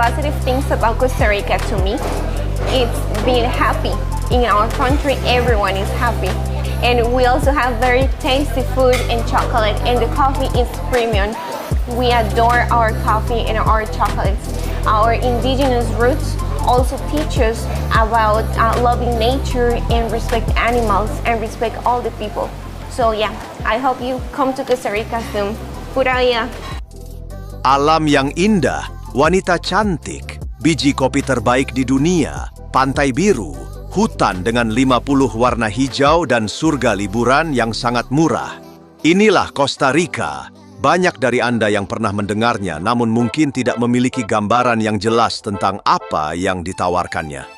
positive things about Costa Rica to me, it's being happy. In our country, everyone is happy. And we also have very tasty food and chocolate, and the coffee is premium. We adore our coffee and our chocolates. Our indigenous roots also teach us about loving nature and respect animals and respect all the people. So yeah, I hope you come to Costa Rica soon. Pura vida. Alam yang indah, wanita cantik, biji kopi terbaik di dunia, pantai biru, hutan dengan 50 warna hijau dan surga liburan yang sangat murah. Inilah Costa Rica. Banyak dari Anda yang pernah mendengarnya, namun mungkin tidak memiliki gambaran yang jelas tentang apa yang ditawarkannya.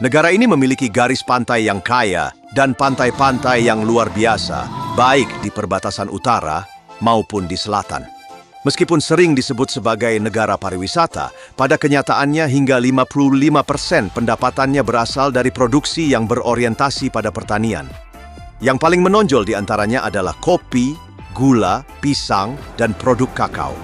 Negara ini memiliki garis pantai yang kaya dan pantai-pantai yang luar biasa, baik di perbatasan utara maupun di selatan. Meskipun sering disebut sebagai negara pariwisata, pada kenyataannya hingga 55% pendapatannya berasal dari produksi yang berorientasi pada pertanian. Yang paling menonjol di antaranya adalah kopi, gula, pisang, dan produk kakao.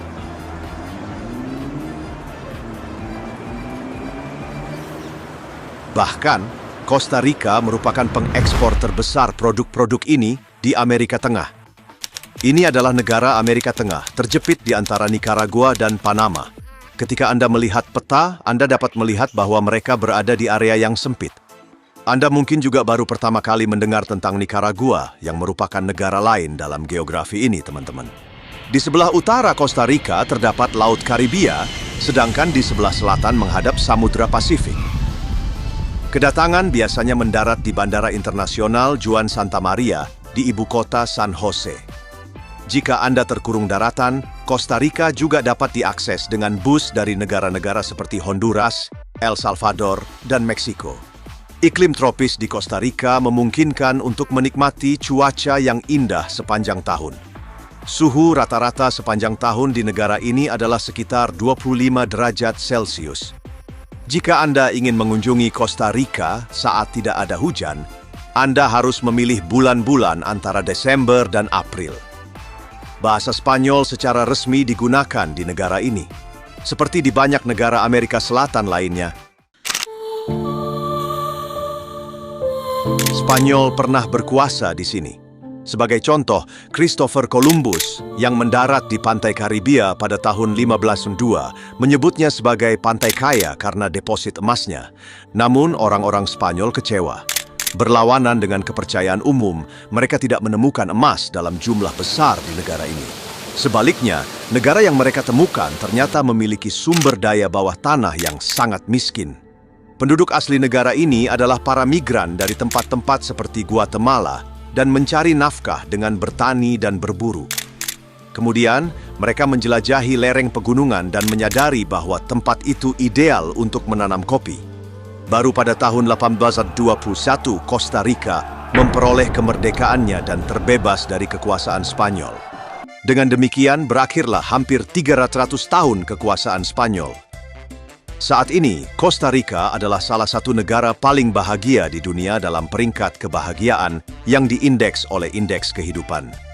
Bahkan, Costa Rica merupakan pengekspor terbesar produk-produk ini di Amerika Tengah. Ini adalah negara Amerika Tengah, terjepit di antara Nicaragua dan Panama. Ketika Anda melihat peta, Anda dapat melihat bahwa mereka berada di area yang sempit. Anda mungkin juga baru pertama kali mendengar tentang Nicaragua, yang merupakan negara lain dalam geografi ini, teman-teman. Di sebelah utara Costa Rica terdapat Laut Karibia, sedangkan di sebelah selatan menghadap Samudra Pasifik. Kedatangan biasanya mendarat di Bandara Internasional Juan Santa Maria di ibu kota San Jose. Jika Anda terkurung daratan, Costa Rica juga dapat diakses dengan bus dari negara-negara seperti Honduras, El Salvador, dan Meksiko. Iklim tropis di Costa Rica memungkinkan untuk menikmati cuaca yang indah sepanjang tahun. Suhu rata-rata sepanjang tahun di negara ini adalah sekitar 25 derajat Celcius. Jika Anda ingin mengunjungi Costa Rica saat tidak ada hujan, Anda harus memilih bulan-bulan antara Desember dan April. Bahasa Spanyol secara resmi digunakan di negara ini. Seperti di banyak negara Amerika Selatan lainnya, Spanyol pernah berkuasa di sini. Sebagai contoh, Christopher Columbus yang mendarat di pantai Karibia pada tahun 1502 menyebutnya sebagai pantai kaya karena deposit emasnya. Namun orang-orang Spanyol kecewa. Berlawanan dengan kepercayaan umum, mereka tidak menemukan emas dalam jumlah besar di negara ini. Sebaliknya, negara yang mereka temukan ternyata memiliki sumber daya bawah tanah yang sangat miskin. Penduduk asli negara ini adalah para migran dari tempat-tempat seperti Guatemala dan mencari nafkah dengan bertani dan berburu. Kemudian, mereka menjelajahi lereng pegunungan dan menyadari bahwa tempat itu ideal untuk menanam kopi. Baru pada tahun 1821, Costa Rica memperoleh kemerdekaannya dan terbebas dari kekuasaan Spanyol. Dengan demikian, berakhirlah hampir 300 tahun kekuasaan Spanyol. Saat ini, Costa Rica adalah salah satu negara paling bahagia di dunia dalam peringkat kebahagiaan yang diindeks oleh Indeks Kehidupan.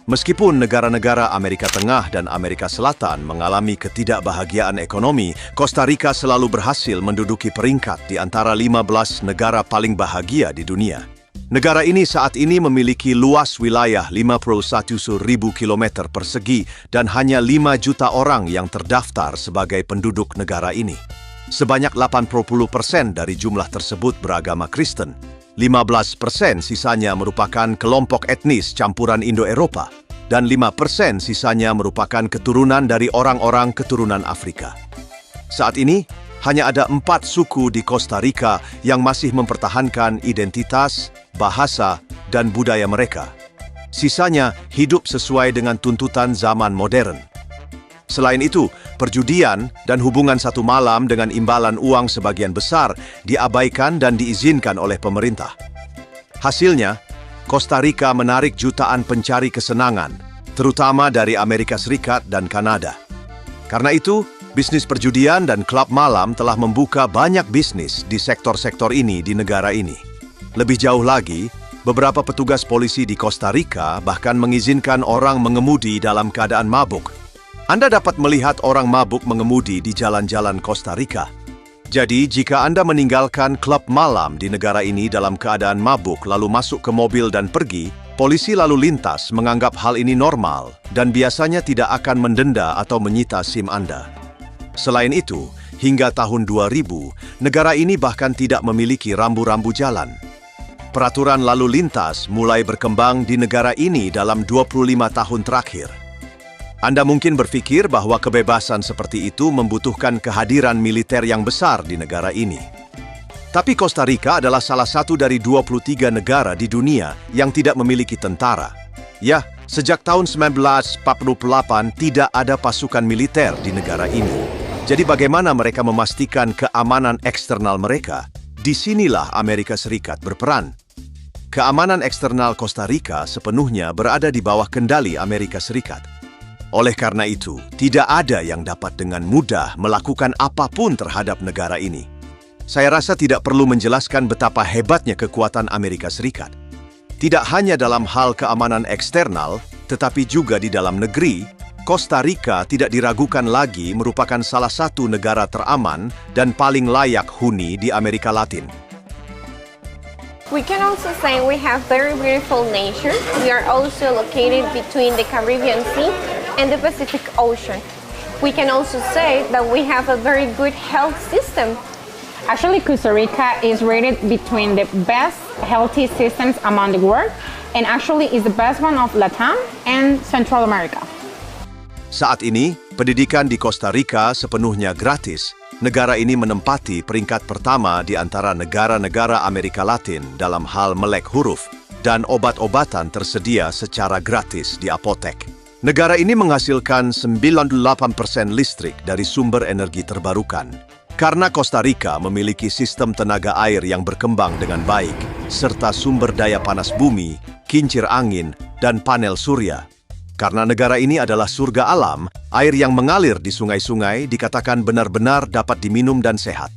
Meskipun negara-negara Amerika Tengah dan Amerika Selatan mengalami ketidakbahagiaan ekonomi, Costa Rica selalu berhasil menduduki peringkat di antara 15 negara paling bahagia di dunia. Negara ini saat ini memiliki luas wilayah 51.000 km persegi dan hanya 5 juta orang yang terdaftar sebagai penduduk negara ini. Sebanyak 80% dari jumlah tersebut beragama Kristen. 15% sisanya merupakan kelompok etnis campuran Indo-Eropa, dan 5% sisanya merupakan keturunan dari orang-orang keturunan Afrika. Saat ini, hanya ada 4 suku di Costa Rica yang masih mempertahankan identitas, bahasa, dan budaya mereka. Sisanya hidup sesuai dengan tuntutan zaman modern. Selain itu, perjudian dan hubungan satu malam dengan imbalan uang sebagian besar diabaikan dan diizinkan oleh pemerintah. Hasilnya, Costa Rica menarik jutaan pencari kesenangan, terutama dari Amerika Serikat dan Kanada. Karena itu, bisnis perjudian dan klub malam telah membuka banyak bisnis di sektor-sektor ini di negara ini. Lebih jauh lagi, beberapa petugas polisi di Costa Rica bahkan mengizinkan orang mengemudi dalam keadaan mabuk. Anda dapat melihat orang mabuk mengemudi di jalan-jalan Costa Rica. Jadi, jika Anda meninggalkan klub malam di negara ini dalam keadaan mabuk lalu masuk ke mobil dan pergi, polisi lalu lintas menganggap hal ini normal dan biasanya tidak akan mendenda atau menyita SIM Anda. Selain itu, hingga tahun 2000, negara ini bahkan tidak memiliki rambu-rambu jalan. Peraturan lalu lintas mulai berkembang di negara ini dalam 25 tahun terakhir. Anda mungkin berpikir bahwa kebebasan seperti itu membutuhkan kehadiran militer yang besar di negara ini. Tapi Costa Rica adalah salah satu dari 23 negara di dunia yang tidak memiliki tentara. Ya, sejak tahun 1948 tidak ada pasukan militer di negara ini. Jadi bagaimana mereka memastikan keamanan eksternal mereka? Disinilah Amerika Serikat berperan. Keamanan eksternal Costa Rica sepenuhnya berada di bawah kendali Amerika Serikat. Oleh karena itu, tidak ada yang dapat dengan mudah melakukan apapun terhadap negara ini. Saya rasa tidak perlu menjelaskan betapa hebatnya kekuatan Amerika Serikat. Tidak hanya dalam hal keamanan eksternal, tetapi juga di dalam negeri, Costa Rica tidak diragukan lagi merupakan salah satu negara teraman dan paling layak huni di Amerika Latin. We can also say we have very beautiful nature. We are also located between the Caribbean Sea and the Pacific Ocean. We can also say that we have a very good health system. Actually, Costa Rica is rated between the best healthy systems among the world, and actually is the best one of Latam and Central America. Saat ini, pendidikan di Costa Rica sepenuhnya gratis. Negara ini menempati peringkat pertama di antara negara-negara Amerika Latin dalam hal melek huruf, dan obat-obatan tersedia secara gratis di apotek. Negara ini menghasilkan 98% listrik dari sumber energi terbarukan. Karena Costa Rica memiliki sistem tenaga air yang berkembang dengan baik, serta sumber daya panas bumi, kincir angin, dan panel surya. Karena negara ini adalah surga alam, air yang mengalir di sungai-sungai dikatakan benar-benar dapat diminum dan sehat.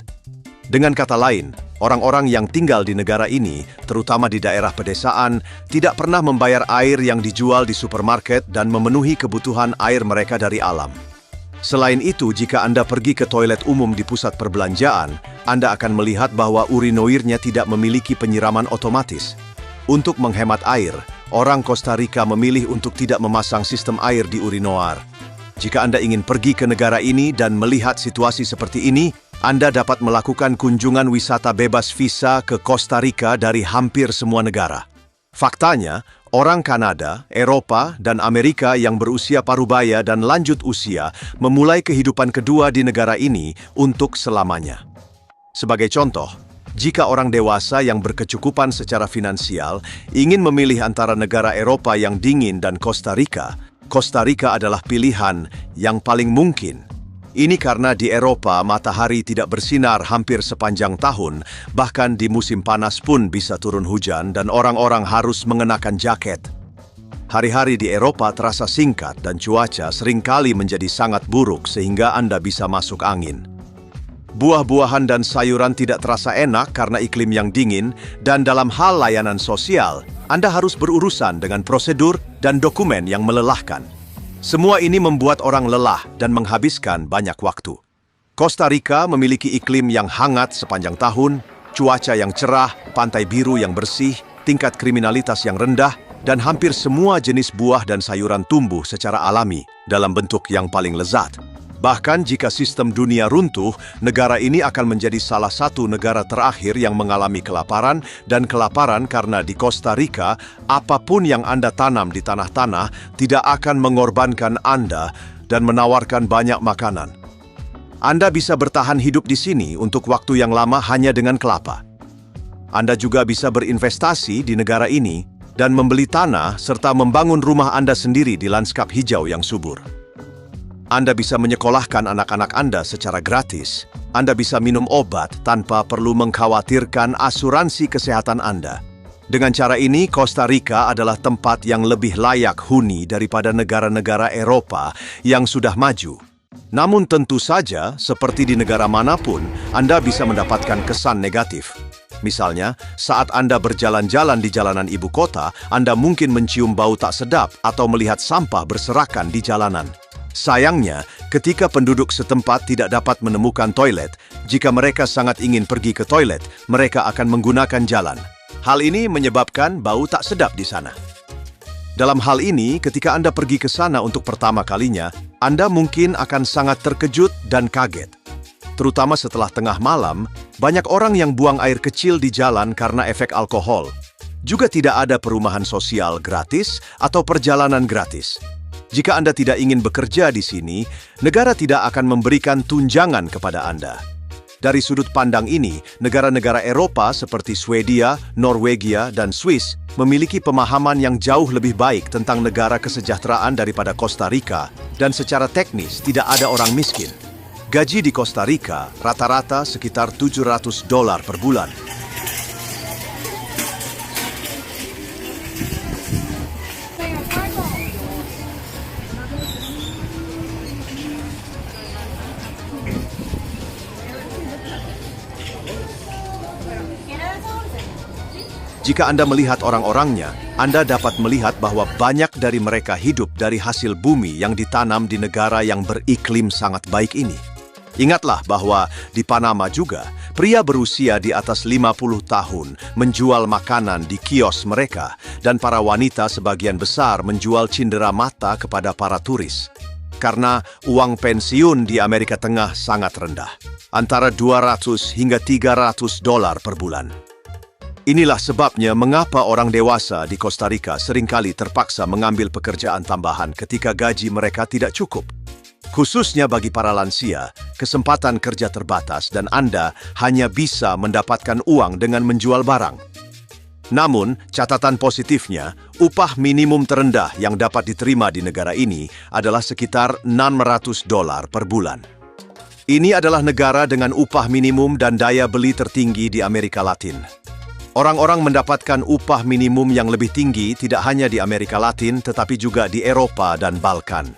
Dengan kata lain, orang-orang yang tinggal di negara ini, terutama di daerah pedesaan, tidak pernah membayar air yang dijual di supermarket dan memenuhi kebutuhan air mereka dari alam. Selain itu, jika Anda pergi ke toilet umum di pusat perbelanjaan, Anda akan melihat bahwa urinoirnya tidak memiliki penyiraman otomatis. Untuk menghemat air, orang Costa Rica memilih untuk tidak memasang sistem air di urinoir. Jika Anda ingin pergi ke negara ini dan melihat situasi seperti ini, Anda dapat melakukan kunjungan wisata bebas visa ke Costa Rica dari hampir semua negara. Faktanya, orang Kanada, Eropa, dan Amerika yang berusia parubaya dan lanjut usia memulai kehidupan kedua di negara ini untuk selamanya. Sebagai contoh, jika orang dewasa yang berkecukupan secara finansial ingin memilih antara negara Eropa yang dingin dan Costa Rica adalah pilihan yang paling mungkin. Ini karena di Eropa matahari tidak bersinar hampir sepanjang tahun, bahkan di musim panas pun bisa turun hujan dan orang-orang harus mengenakan jaket. Hari-hari di Eropa terasa singkat dan cuaca seringkali menjadi sangat buruk sehingga Anda bisa masuk angin. Buah-buahan dan sayuran tidak terasa enak karena iklim yang dingin, dan dalam hal layanan sosial, Anda harus berurusan dengan prosedur dan dokumen yang melelahkan. Semua ini membuat orang lelah dan menghabiskan banyak waktu. Costa Rica memiliki iklim yang hangat sepanjang tahun, cuaca yang cerah, pantai biru yang bersih, tingkat kriminalitas yang rendah, dan hampir semua jenis buah dan sayuran tumbuh secara alami dalam bentuk yang paling lezat. Bahkan jika sistem dunia runtuh, negara ini akan menjadi salah satu negara terakhir yang mengalami kelaparan, dan kelaparan karena di Costa Rica, apapun yang Anda tanam di tanah-tanah tidak akan mengorbankan Anda dan menawarkan banyak makanan. Anda bisa bertahan hidup di sini untuk waktu yang lama hanya dengan kelapa. Anda juga bisa berinvestasi di negara ini dan membeli tanah serta membangun rumah Anda sendiri di lanskap hijau yang subur. Anda bisa menyekolahkan anak-anak Anda secara gratis. Anda bisa minum obat tanpa perlu mengkhawatirkan asuransi kesehatan Anda. Dengan cara ini, Costa Rica adalah tempat yang lebih layak huni daripada negara-negara Eropa yang sudah maju. Namun tentu saja, seperti di negara manapun, Anda bisa mendapatkan kesan negatif. Misalnya, saat Anda berjalan-jalan di jalanan ibu kota, Anda mungkin mencium bau tak sedap atau melihat sampah berserakan di jalanan. Sayangnya, ketika penduduk setempat tidak dapat menemukan toilet, jika mereka sangat ingin pergi ke toilet, mereka akan menggunakan jalan. Hal ini menyebabkan bau tak sedap di sana. Dalam hal ini, ketika Anda pergi ke sana untuk pertama kalinya, Anda mungkin akan sangat terkejut dan kaget. Terutama setelah tengah malam, banyak orang yang buang air kecil di jalan karena efek alkohol. Juga tidak ada perumahan sosial gratis atau perjalanan gratis. Jika Anda tidak ingin bekerja di sini, negara tidak akan memberikan tunjangan kepada Anda. Dari sudut pandang ini, negara-negara Eropa seperti Swedia, Norwegia, dan Swiss memiliki pemahaman yang jauh lebih baik tentang negara kesejahteraan daripada Costa Rica, dan secara teknis tidak ada orang miskin. Gaji di Costa Rica rata-rata sekitar $700 per bulan. Jika Anda melihat orang-orangnya, Anda dapat melihat bahwa banyak dari mereka hidup dari hasil bumi yang ditanam di negara yang beriklim sangat baik ini. Ingatlah bahwa di Panama juga, pria berusia di atas 50 tahun menjual makanan di kios mereka, dan para wanita sebagian besar menjual cindera mata kepada para turis. Karena uang pensiun di Amerika Tengah sangat rendah, antara $200 hingga $300 per bulan. Inilah sebabnya mengapa orang dewasa di Costa Rica seringkali terpaksa mengambil pekerjaan tambahan ketika gaji mereka tidak cukup. Khususnya bagi para lansia, kesempatan kerja terbatas dan Anda hanya bisa mendapatkan uang dengan menjual barang. Namun, catatan positifnya, upah minimum terendah yang dapat diterima di negara ini adalah sekitar $600 per bulan. Ini adalah negara dengan upah minimum dan daya beli tertinggi di Amerika Latin. Orang-orang mendapatkan upah minimum yang lebih tinggi tidak hanya di Amerika Latin, tetapi juga di Eropa dan Balkan.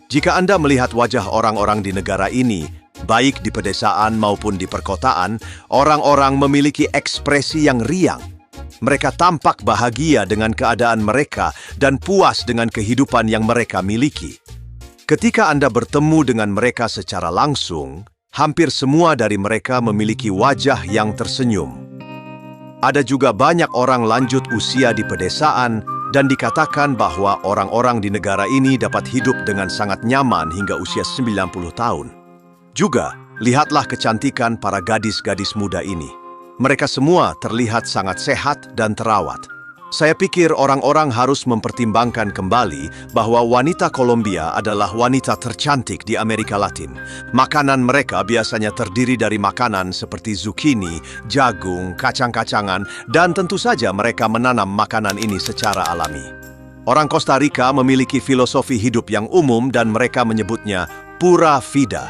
Jika Anda melihat wajah orang-orang di negara ini, baik di pedesaan maupun di perkotaan, orang-orang memiliki ekspresi yang riang. Mereka tampak bahagia dengan keadaan mereka dan puas dengan kehidupan yang mereka miliki. Ketika Anda bertemu dengan mereka secara langsung, hampir semua dari mereka memiliki wajah yang tersenyum. Ada juga banyak orang lanjut usia di pedesaan dan dikatakan bahwa orang-orang di negara ini dapat hidup dengan sangat nyaman hingga usia 90 tahun. Juga, lihatlah kecantikan para gadis-gadis muda ini. Mereka semua terlihat sangat sehat dan terawat. Saya pikir orang-orang harus mempertimbangkan kembali bahwa wanita Kolombia adalah wanita tercantik di Amerika Latin. Makanan mereka biasanya terdiri dari makanan seperti zucchini, jagung, kacang-kacangan, dan tentu saja mereka menanam makanan ini secara alami. Orang Costa Rica memiliki filosofi hidup yang umum dan mereka menyebutnya pura vida.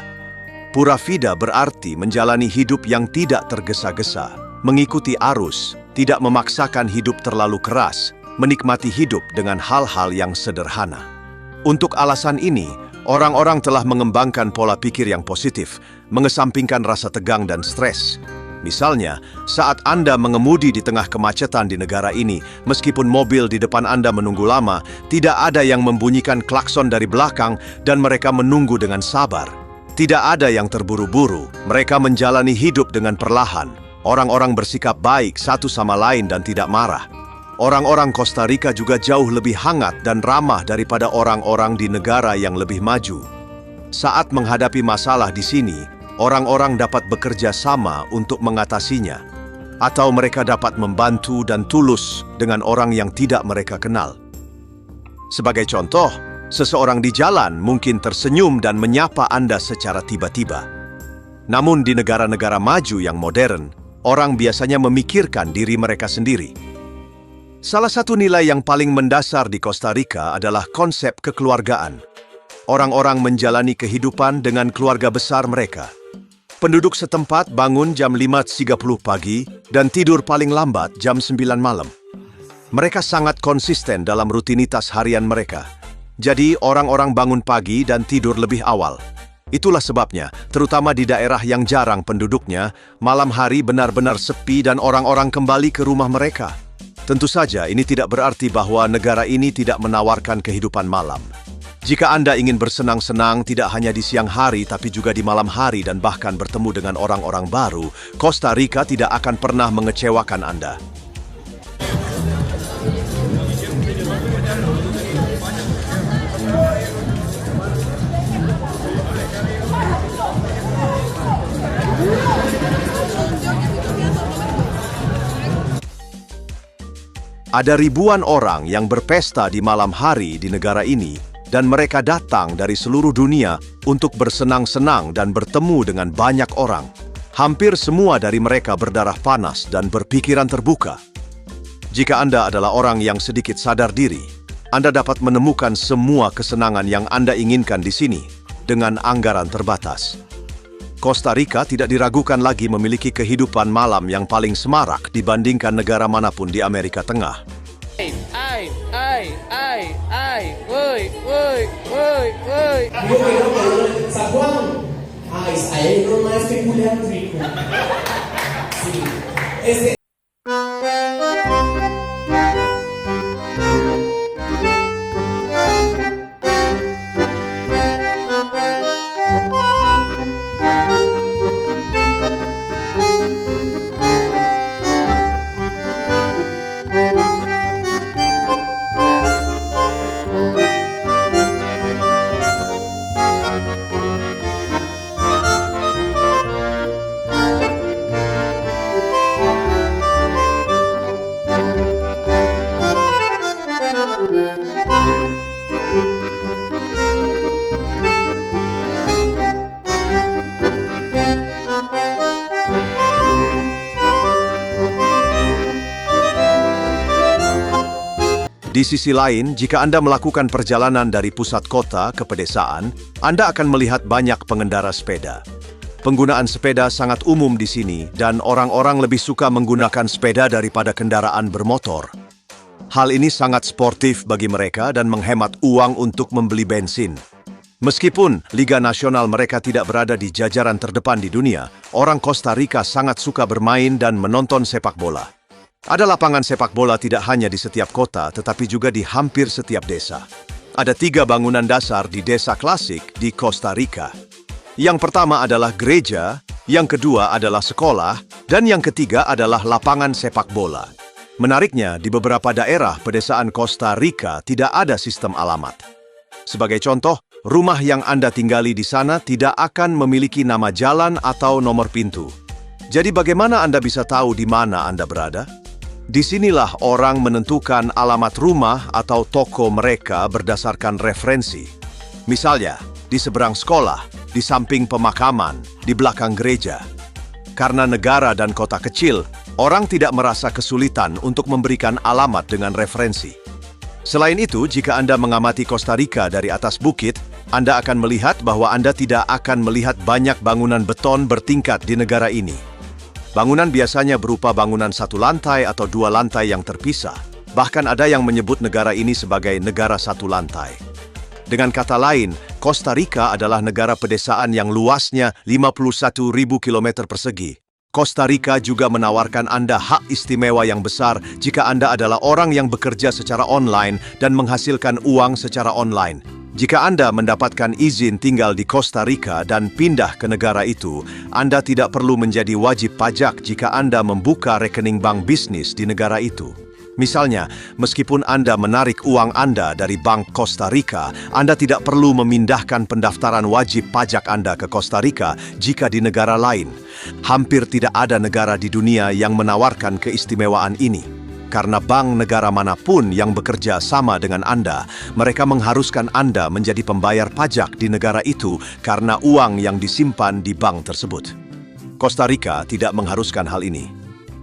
Pura vida berarti menjalani hidup yang tidak tergesa-gesa, mengikuti arus, tidak memaksakan hidup terlalu keras, menikmati hidup dengan hal-hal yang sederhana. Untuk alasan ini, orang-orang telah mengembangkan pola pikir yang positif, mengesampingkan rasa tegang dan stres. Misalnya, saat Anda mengemudi di tengah kemacetan di negara ini, meskipun mobil di depan Anda menunggu lama, tidak ada yang membunyikan klakson dari belakang dan mereka menunggu dengan sabar. Tidak ada yang terburu-buru, mereka menjalani hidup dengan perlahan. Orang-orang bersikap baik satu sama lain dan tidak marah. Orang-orang Costa Rica juga jauh lebih hangat dan ramah daripada orang-orang di negara yang lebih maju. Saat menghadapi masalah di sini, orang-orang dapat bekerja sama untuk mengatasinya. Atau mereka dapat membantu dan tulus dengan orang yang tidak mereka kenal. Sebagai contoh, seseorang di jalan mungkin tersenyum dan menyapa Anda secara tiba-tiba. Namun di negara-negara maju yang modern, orang biasanya memikirkan diri mereka sendiri. Salah satu nilai yang paling mendasar di Costa Rica adalah konsep kekeluargaan. Orang-orang menjalani kehidupan dengan keluarga besar mereka. Penduduk setempat bangun jam 5.30 pagi dan tidur paling lambat jam 9 malam. Mereka sangat konsisten dalam rutinitas harian mereka. Jadi orang-orang bangun pagi dan tidur lebih awal. Itulah sebabnya, terutama di daerah yang jarang penduduknya, malam hari benar-benar sepi dan orang-orang kembali ke rumah mereka. Tentu saja ini tidak berarti bahwa negara ini tidak menawarkan kehidupan malam. Jika Anda ingin bersenang-senang tidak hanya di siang hari tapi juga di malam hari dan bahkan bertemu dengan orang-orang baru, Costa Rica tidak akan pernah mengecewakan Anda. Ada ribuan orang yang berpesta di malam hari di negara ini, dan mereka datang dari seluruh dunia untuk bersenang-senang dan bertemu dengan banyak orang. Hampir semua dari mereka berdarah panas dan berpikiran terbuka. Jika Anda adalah orang yang sedikit sadar diri, Anda dapat menemukan semua kesenangan yang Anda inginkan di sini dengan anggaran terbatas. Costa Rica tidak diragukan lagi memiliki kehidupan malam yang paling semarak dibandingkan negara manapun di Amerika Tengah. San Juan, ahí no más que Julián Rico. Sí. Di sisi lain, jika Anda melakukan perjalanan dari pusat kota ke pedesaan, Anda akan melihat banyak pengendara sepeda. Penggunaan sepeda sangat umum di sini, dan orang-orang lebih suka menggunakan sepeda daripada kendaraan bermotor. Hal ini sangat sportif bagi mereka dan menghemat uang untuk membeli bensin. Meskipun Liga Nasional mereka tidak berada di jajaran terdepan di dunia, orang Costa Rica sangat suka bermain dan menonton sepak bola. Ada lapangan sepak bola tidak hanya di setiap kota, tetapi juga di hampir setiap desa. Ada 3 bangunan dasar di desa klasik di Costa Rica. Yang pertama adalah gereja, yang kedua adalah sekolah, dan yang ketiga adalah lapangan sepak bola. Menariknya, di beberapa daerah pedesaan Costa Rica tidak ada sistem alamat. Sebagai contoh, rumah yang Anda tinggali di sana tidak akan memiliki nama jalan atau nomor pintu. Jadi bagaimana Anda bisa tahu di mana Anda berada? Disinilah orang menentukan alamat rumah atau toko mereka berdasarkan referensi. Misalnya, di seberang sekolah, di samping pemakaman, di belakang gereja. Karena negara dan kota kecil, orang tidak merasa kesulitan untuk memberikan alamat dengan referensi. Selain itu, jika Anda mengamati Costa Rica dari atas bukit, Anda akan melihat bahwa Anda tidak akan melihat banyak bangunan beton bertingkat di negara ini. Bangunan biasanya berupa bangunan 1 lantai atau 2 lantai yang terpisah. Bahkan ada yang menyebut negara ini sebagai negara 1 lantai. Dengan kata lain, Costa Rica adalah negara pedesaan yang luasnya 51.000 km persegi. Costa Rica juga menawarkan Anda hak istimewa yang besar jika Anda adalah orang yang bekerja secara online dan menghasilkan uang secara online. Jika Anda mendapatkan izin tinggal di Costa Rica dan pindah ke negara itu, Anda tidak perlu menjadi wajib pajak jika Anda membuka rekening bank bisnis di negara itu. Misalnya, meskipun Anda menarik uang Anda dari Bank Costa Rica, Anda tidak perlu memindahkan pendaftaran wajib pajak Anda ke Costa Rica jika di negara lain. Hampir tidak ada negara di dunia yang menawarkan keistimewaan ini. Karena bank negara manapun yang bekerja sama dengan Anda, mereka mengharuskan Anda menjadi pembayar pajak di negara itu karena uang yang disimpan di bank tersebut. Costa Rica tidak mengharuskan hal ini.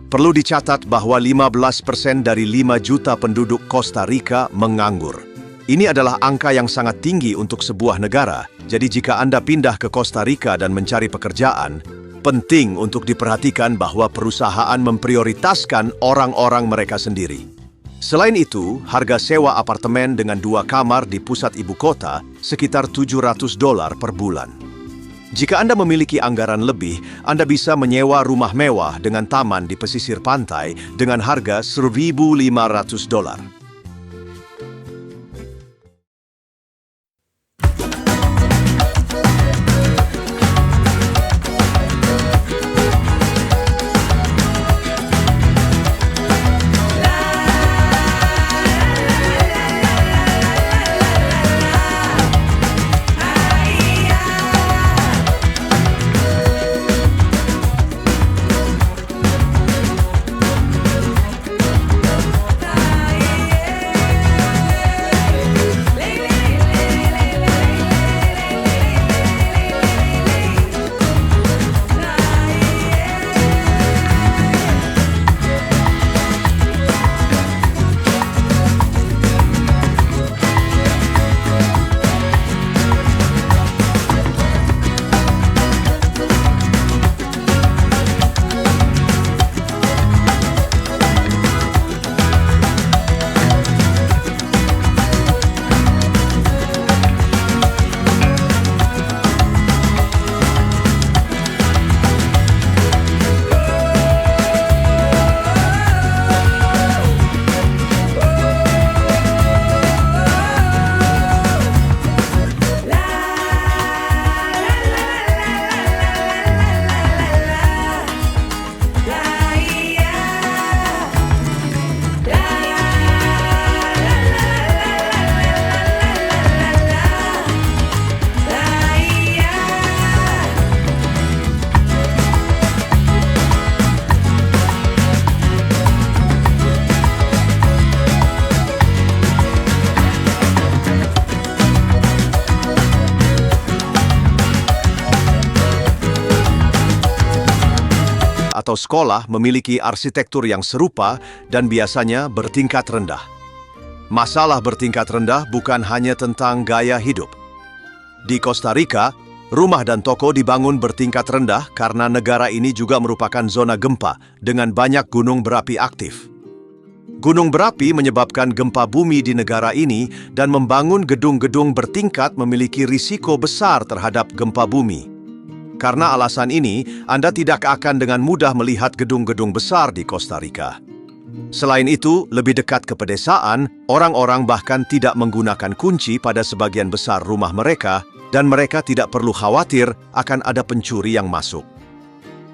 Perlu dicatat bahwa 15% dari 5 juta penduduk Costa Rica menganggur. Ini adalah angka yang sangat tinggi untuk sebuah negara, jadi jika Anda pindah ke Costa Rica dan mencari pekerjaan, penting untuk diperhatikan bahwa perusahaan memprioritaskan orang-orang mereka sendiri. Selain itu, harga sewa apartemen dengan 2 kamar di pusat ibu kota sekitar $700 per bulan. Jika Anda memiliki anggaran lebih, Anda bisa menyewa rumah mewah dengan taman di pesisir pantai dengan harga $1.500. atau sekolah memiliki arsitektur yang serupa dan biasanya bertingkat rendah. Masalah bertingkat rendah bukan hanya tentang gaya hidup. Di Costa Rica, rumah dan toko dibangun bertingkat rendah karena negara ini juga merupakan zona gempa dengan banyak gunung berapi aktif. Gunung berapi menyebabkan gempa bumi di negara ini dan membangun gedung-gedung bertingkat memiliki risiko besar terhadap gempa bumi. Karena alasan ini, Anda tidak akan dengan mudah melihat gedung-gedung besar di Costa Rica. Selain itu, lebih dekat ke pedesaan, orang-orang bahkan tidak menggunakan kunci pada sebagian besar rumah mereka, dan mereka tidak perlu khawatir akan ada pencuri yang masuk.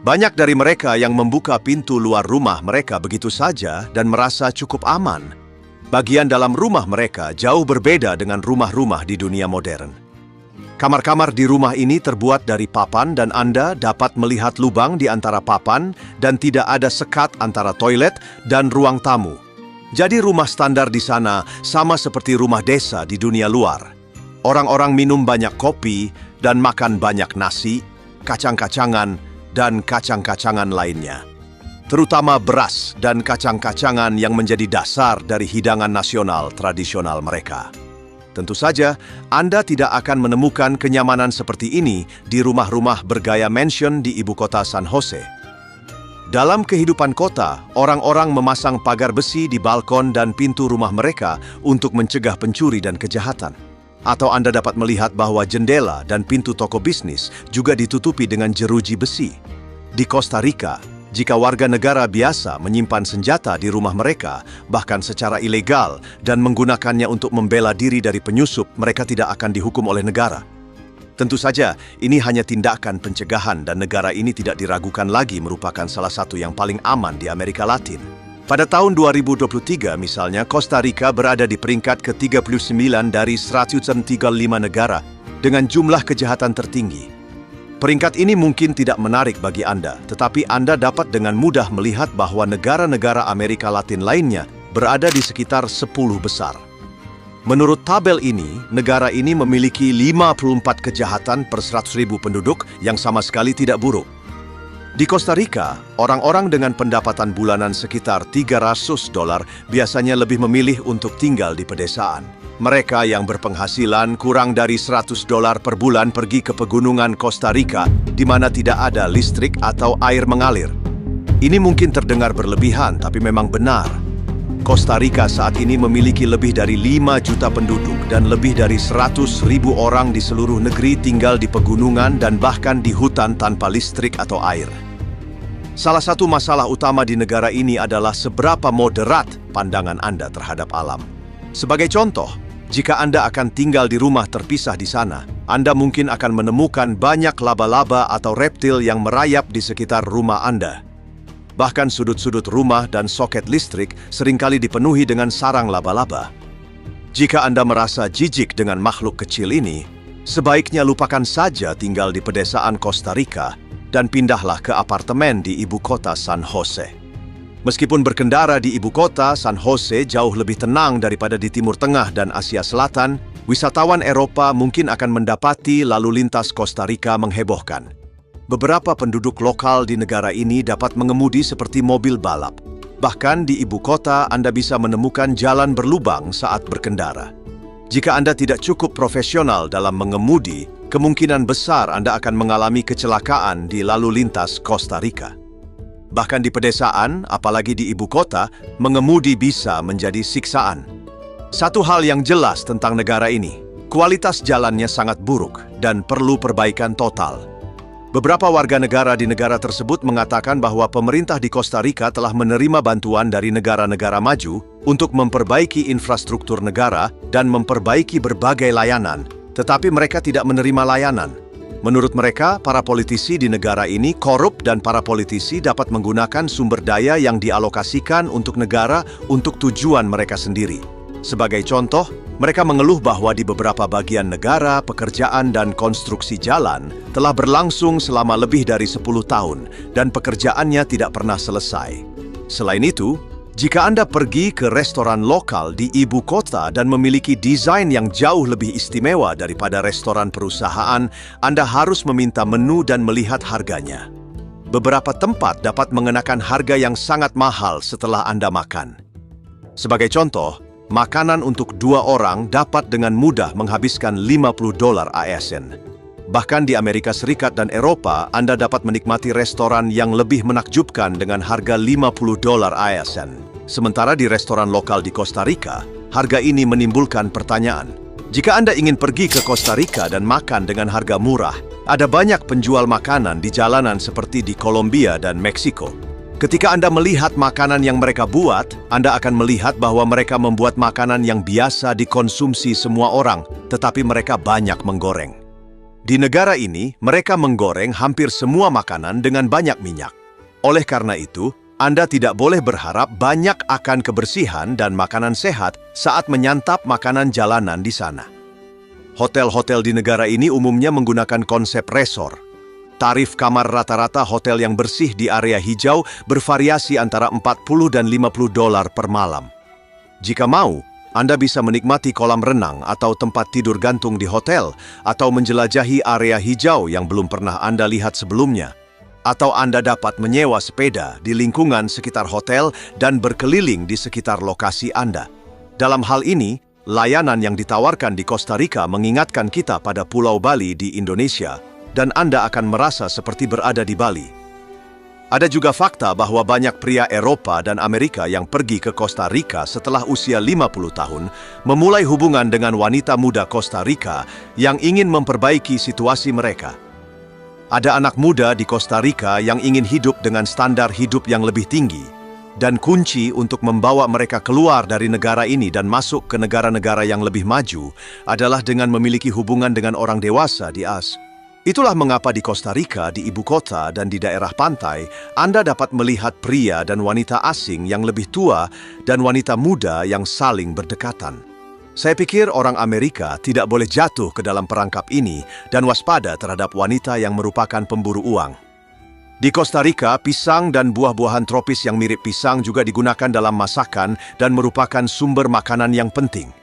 Banyak dari mereka yang membuka pintu luar rumah mereka begitu saja dan merasa cukup aman. Bagian dalam rumah mereka jauh berbeda dengan rumah-rumah di dunia modern. Kamar-kamar di rumah ini terbuat dari papan dan Anda dapat melihat lubang di antara papan dan tidak ada sekat antara toilet dan ruang tamu. Jadi rumah standar di sana sama seperti rumah desa di dunia luar. Orang-orang minum banyak kopi dan makan banyak nasi, kacang-kacangan, dan kacang-kacangan lainnya. Terutama beras dan kacang-kacangan yang menjadi dasar dari hidangan nasional tradisional mereka. Tentu saja, Anda tidak akan menemukan kenyamanan seperti ini di rumah-rumah bergaya mansion di ibu kota San Jose. Dalam kehidupan kota, orang-orang memasang pagar besi di balkon dan pintu rumah mereka untuk mencegah pencuri dan kejahatan. Atau Anda dapat melihat bahwa jendela dan pintu toko bisnis juga ditutupi dengan jeruji besi. Di Costa Rica, jika warga negara biasa menyimpan senjata di rumah mereka, bahkan secara ilegal, dan menggunakannya untuk membela diri dari penyusup, mereka tidak akan dihukum oleh negara. Tentu saja, ini hanya tindakan pencegahan dan negara ini tidak diragukan lagi merupakan salah satu yang paling aman di Amerika Latin. Pada tahun 2023 misalnya, Costa Rica berada di peringkat ke-39 dari 135 negara dengan jumlah kejahatan tertinggi. Peringkat ini mungkin tidak menarik bagi Anda, tetapi Anda dapat dengan mudah melihat bahwa negara-negara Amerika Latin lainnya berada di sekitar 10 besar. Menurut tabel ini, negara ini memiliki 54 kejahatan per 100.000 penduduk yang sama sekali tidak buruk. Di Costa Rica, orang-orang dengan pendapatan bulanan sekitar $300 biasanya lebih memilih untuk tinggal di pedesaan. Mereka yang berpenghasilan kurang dari $100 per bulan pergi ke pegunungan Costa Rica di mana tidak ada listrik atau air mengalir. Ini mungkin terdengar berlebihan, tapi memang benar. Costa Rica saat ini memiliki lebih dari 5 juta penduduk dan lebih dari 100.000 orang di seluruh negeri tinggal di pegunungan dan bahkan di hutan tanpa listrik atau air. Salah satu masalah utama di negara ini adalah seberapa moderat pandangan Anda terhadap alam. Sebagai contoh, jika Anda akan tinggal di rumah terpisah di sana, Anda mungkin akan menemukan banyak laba-laba atau reptil yang merayap di sekitar rumah Anda. Bahkan sudut-sudut rumah dan soket listrik seringkali dipenuhi dengan sarang laba-laba. Jika Anda merasa jijik dengan makhluk kecil ini, sebaiknya lupakan saja tinggal di pedesaan Costa Rica dan pindahlah ke apartemen di ibu kota San Jose. Meskipun berkendara di ibu kota, San Jose jauh lebih tenang daripada di Timur Tengah dan Asia Selatan, wisatawan Eropa mungkin akan mendapati lalu lintas Costa Rica menghebohkan. Beberapa penduduk lokal di negara ini dapat mengemudi seperti mobil balap. Bahkan di ibu kota, Anda bisa menemukan jalan berlubang saat berkendara. Jika Anda tidak cukup profesional dalam mengemudi, kemungkinan besar Anda akan mengalami kecelakaan di lalu lintas Costa Rica. Bahkan di pedesaan, apalagi di ibu kota, mengemudi bisa menjadi siksaan. Satu hal yang jelas tentang negara ini, kualitas jalannya sangat buruk dan perlu perbaikan total. Beberapa warga negara di negara tersebut mengatakan bahwa pemerintah di Costa Rica telah menerima bantuan dari negara-negara maju untuk memperbaiki infrastruktur negara dan memperbaiki berbagai layanan, tetapi mereka tidak menerima layanan. Menurut mereka, para politisi di negara ini korup dan para politisi dapat menggunakan sumber daya yang dialokasikan untuk negara untuk tujuan mereka sendiri. Sebagai contoh, mereka mengeluh bahwa di beberapa bagian negara, pekerjaan dan konstruksi jalan telah berlangsung selama lebih dari 10 tahun dan pekerjaannya tidak pernah selesai. Selain itu, jika Anda pergi ke restoran lokal di ibu kota dan memiliki desain yang jauh lebih istimewa daripada restoran perusahaan, Anda harus meminta menu dan melihat harganya. beberapa tempat dapat mengenakan harga yang sangat mahal setelah Anda makan. Sebagai contoh, makanan untuk 2 orang dapat dengan mudah menghabiskan $50 ASN. Bahkan di Amerika Serikat dan Eropa, Anda dapat menikmati restoran yang lebih menakjubkan dengan harga $50 ASN. Sementara di restoran lokal di Costa Rica, harga ini menimbulkan pertanyaan. Jika Anda ingin pergi ke Costa Rica dan makan dengan harga murah, ada banyak penjual makanan di jalanan seperti di Kolombia dan Meksiko. Ketika Anda melihat makanan yang mereka buat, Anda akan melihat bahwa mereka membuat makanan yang biasa dikonsumsi semua orang, tetapi mereka banyak menggoreng. Di negara ini, mereka menggoreng hampir semua makanan dengan banyak minyak. Oleh karena itu, Anda tidak boleh berharap banyak akan kebersihan dan makanan sehat saat menyantap makanan jalanan di sana. Hotel-hotel di negara ini umumnya menggunakan konsep resort. Tarif kamar rata-rata hotel yang bersih di area hijau bervariasi antara $40 dan $50 per malam. Jika mau, Anda bisa menikmati kolam renang atau tempat tidur gantung di hotel, atau menjelajahi area hijau yang belum pernah Anda lihat sebelumnya. Atau Anda dapat menyewa sepeda di lingkungan sekitar hotel dan berkeliling di sekitar lokasi Anda. Dalam hal ini, layanan yang ditawarkan di Costa Rica mengingatkan kita pada Pulau Bali di Indonesia, dan Anda akan merasa seperti berada di Bali. Ada juga fakta bahwa banyak pria Eropa dan Amerika yang pergi ke Costa Rica setelah usia 50 tahun memulai hubungan dengan wanita muda Costa Rica yang ingin memperbaiki situasi mereka. Ada anak muda di Costa Rica yang ingin hidup dengan standar hidup yang lebih tinggi, dan kunci untuk membawa mereka keluar dari negara ini dan masuk ke negara-negara yang lebih maju adalah dengan memiliki hubungan dengan orang dewasa di AS. Itulah mengapa di Costa Rica, di ibu kota dan di daerah pantai, Anda dapat melihat pria dan wanita asing yang lebih tua dan wanita muda yang saling berdekatan. Saya pikir orang Amerika tidak boleh jatuh ke dalam perangkap ini dan waspada terhadap wanita yang merupakan pemburu uang. Di Costa Rica, pisang dan buah-buahan tropis yang mirip pisang juga digunakan dalam masakan dan merupakan sumber makanan yang penting.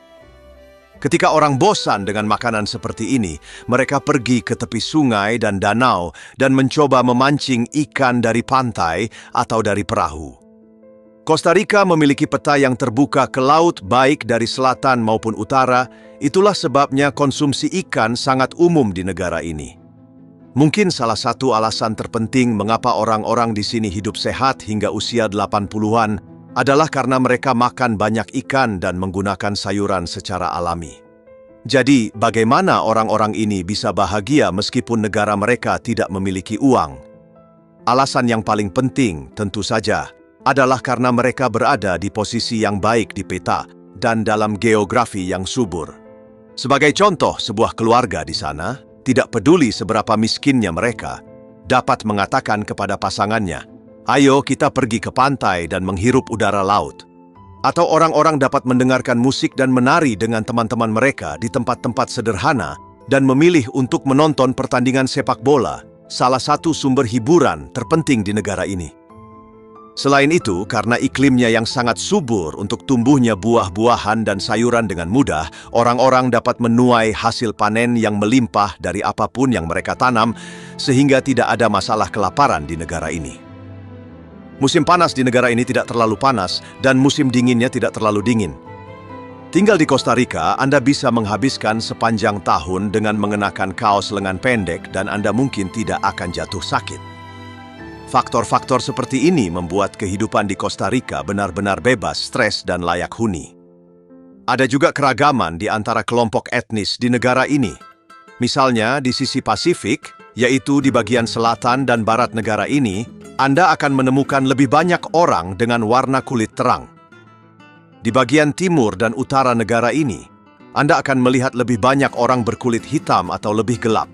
Ketika orang bosan dengan makanan seperti ini, mereka pergi ke tepi sungai dan danau dan mencoba memancing ikan dari pantai atau dari perahu. Costa Rica memiliki peta yang terbuka ke laut baik dari selatan maupun utara. Itulah sebabnya konsumsi ikan sangat umum di negara ini. Mungkin salah satu alasan terpenting mengapa orang-orang di sini hidup sehat hingga usia 80-an adalah karena mereka makan banyak ikan dan menggunakan sayuran secara alami. Jadi, bagaimana orang-orang ini bisa bahagia meskipun negara mereka tidak memiliki uang? Alasan yang paling penting, tentu saja, adalah karena mereka berada di posisi yang baik di peta dan dalam geografi yang subur. Sebagai contoh, sebuah keluarga di sana, tidak peduli seberapa miskinnya mereka, dapat mengatakan kepada pasangannya, "Ayo kita pergi ke pantai dan menghirup udara laut." Atau orang-orang dapat mendengarkan musik dan menari dengan teman-teman mereka di tempat-tempat sederhana dan memilih untuk menonton pertandingan sepak bola, salah satu sumber hiburan terpenting di negara ini. Selain itu, karena iklimnya yang sangat subur untuk tumbuhnya buah-buahan dan sayuran dengan mudah, orang-orang dapat menuai hasil panen yang melimpah dari apapun yang mereka tanam, sehingga tidak ada masalah kelaparan di negara ini. Musim panas di negara ini tidak terlalu panas, dan musim dinginnya tidak terlalu dingin. Tinggal di Costa Rica, Anda bisa menghabiskan sepanjang tahun dengan mengenakan kaos lengan pendek dan Anda mungkin tidak akan jatuh sakit. Faktor-faktor seperti ini membuat kehidupan di Costa Rica benar-benar bebas stres dan layak huni. Ada juga keragaman di antara kelompok etnis di negara ini. Misalnya di sisi Pasifik, yaitu di bagian selatan dan barat negara ini, Anda akan menemukan lebih banyak orang dengan warna kulit terang. Di bagian timur dan utara negara ini, Anda akan melihat lebih banyak orang berkulit hitam atau lebih gelap.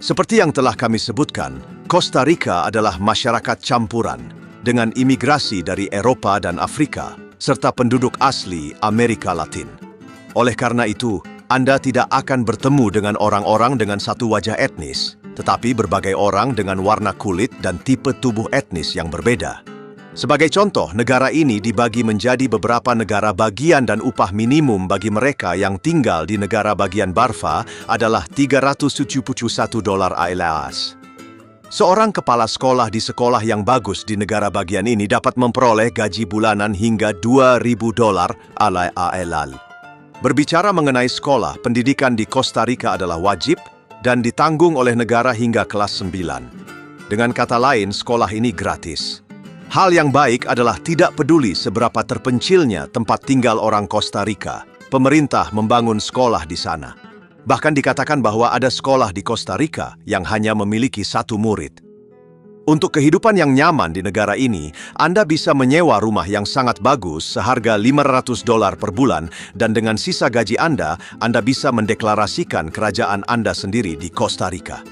Seperti yang telah kami sebutkan, Costa Rica adalah masyarakat campuran dengan imigrasi dari Eropa dan Afrika, serta penduduk asli Amerika Latin. Oleh karena itu, Anda tidak akan bertemu dengan orang-orang dengan satu wajah etnis, tetapi berbagai orang dengan warna kulit dan tipe tubuh etnis yang berbeda. Sebagai contoh, negara ini dibagi menjadi beberapa negara bagian dan upah minimum bagi mereka yang tinggal di negara bagian Barfa adalah $371 ALAS. Seorang kepala sekolah di sekolah yang bagus di negara bagian ini dapat memperoleh gaji bulanan hingga $2.000 ala ALL. Berbicara mengenai sekolah, pendidikan di Costa Rica adalah wajib dan ditanggung oleh negara hingga kelas 9. Dengan kata lain, sekolah ini gratis. Hal yang baik adalah tidak peduli seberapa terpencilnya tempat tinggal orang Costa Rica, pemerintah membangun sekolah di sana. Bahkan dikatakan bahwa ada sekolah di Costa Rica yang hanya memiliki 1 murid. Untuk kehidupan yang nyaman di negara ini, Anda bisa menyewa rumah yang sangat bagus seharga $500 per bulan dan dengan sisa gaji Anda bisa mendeklarasikan kerajaan Anda sendiri di Costa Rica.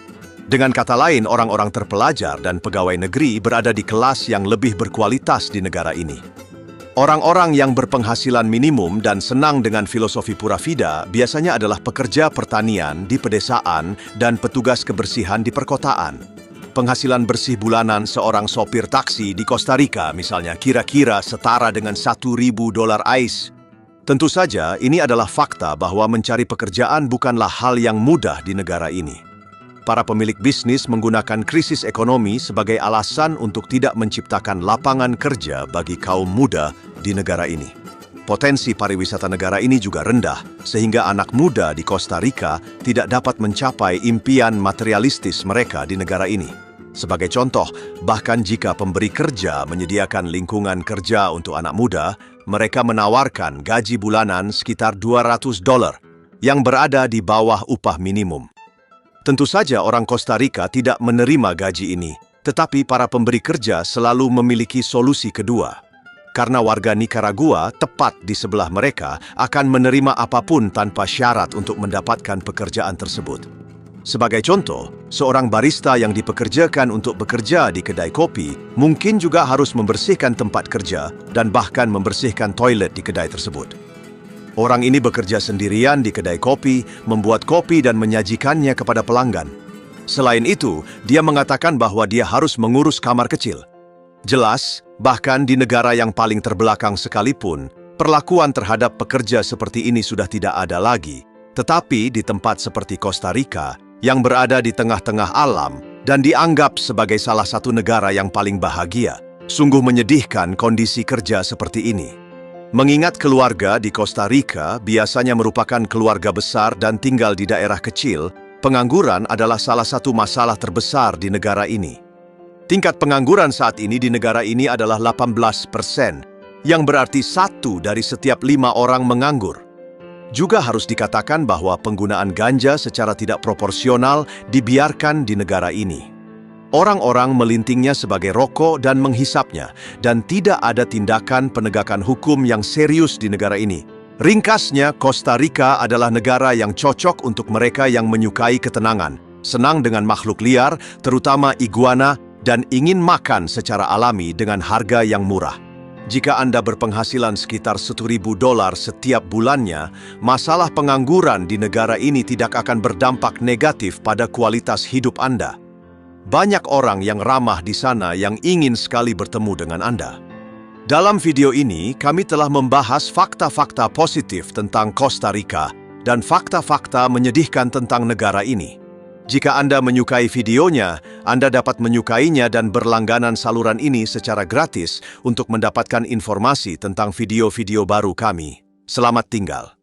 Dengan kata lain, orang-orang terpelajar dan pegawai negeri berada di kelas yang lebih berkualitas di negara ini. Orang-orang yang berpenghasilan minimum dan senang dengan filosofi pura vida biasanya adalah pekerja pertanian di pedesaan dan petugas kebersihan di perkotaan. Penghasilan bersih bulanan seorang sopir taksi di Costa Rica misalnya kira-kira setara dengan $1.000 AIS. Tentu saja ini adalah fakta bahwa mencari pekerjaan bukanlah hal yang mudah di negara ini. Para pemilik bisnis menggunakan krisis ekonomi sebagai alasan untuk tidak menciptakan lapangan kerja bagi kaum muda di negara ini. Potensi pariwisata negara ini juga rendah, sehingga anak muda di Costa Rica tidak dapat mencapai impian materialistis mereka di negara ini. Sebagai contoh, bahkan jika pemberi kerja menyediakan lingkungan kerja untuk anak muda, mereka menawarkan gaji bulanan sekitar $200 yang berada di bawah upah minimum. Tentu saja orang Costa Rica tidak menerima gaji ini, tetapi para pemberi kerja selalu memiliki solusi kedua. Karena warga Nicaragua tepat di sebelah mereka akan menerima apapun tanpa syarat untuk mendapatkan pekerjaan tersebut. Sebagai contoh, seorang barista yang dipekerjakan untuk bekerja di kedai kopi mungkin juga harus membersihkan tempat kerja dan bahkan membersihkan toilet di kedai tersebut. Orang ini bekerja sendirian di kedai kopi, membuat kopi dan menyajikannya kepada pelanggan. Selain itu, dia mengatakan bahwa dia harus mengurus kamar kecil. Jelas, bahkan di negara yang paling terbelakang sekalipun, perlakuan terhadap pekerja seperti ini sudah tidak ada lagi. Tetapi di tempat seperti Costa Rica, yang berada di tengah-tengah alam dan dianggap sebagai salah satu negara yang paling bahagia, sungguh menyedihkan kondisi kerja seperti ini. Mengingat keluarga di Costa Rica biasanya merupakan keluarga besar dan tinggal di daerah kecil, pengangguran adalah salah satu masalah terbesar di negara ini. Tingkat pengangguran saat ini di negara ini adalah 18%, yang berarti 1 dari setiap 5 orang menganggur. Juga harus dikatakan bahwa penggunaan ganja secara tidak proporsional dibiarkan di negara ini. Orang-orang melintingnya sebagai rokok dan menghisapnya, dan tidak ada tindakan penegakan hukum yang serius di negara ini. Ringkasnya, Costa Rica adalah negara yang cocok untuk mereka yang menyukai ketenangan, senang dengan makhluk liar, terutama iguana, dan ingin makan secara alami dengan harga yang murah. Jika Anda berpenghasilan sekitar $1.000 setiap bulannya, masalah pengangguran di negara ini tidak akan berdampak negatif pada kualitas hidup Anda. Banyak orang yang ramah di sana yang ingin sekali bertemu dengan Anda. Dalam video ini, kami telah membahas fakta-fakta positif tentang Costa Rica dan fakta-fakta menyedihkan tentang negara ini. Jika Anda menyukai videonya, Anda dapat menyukainya dan berlangganan saluran ini secara gratis untuk mendapatkan informasi tentang video-video baru kami. Selamat tinggal.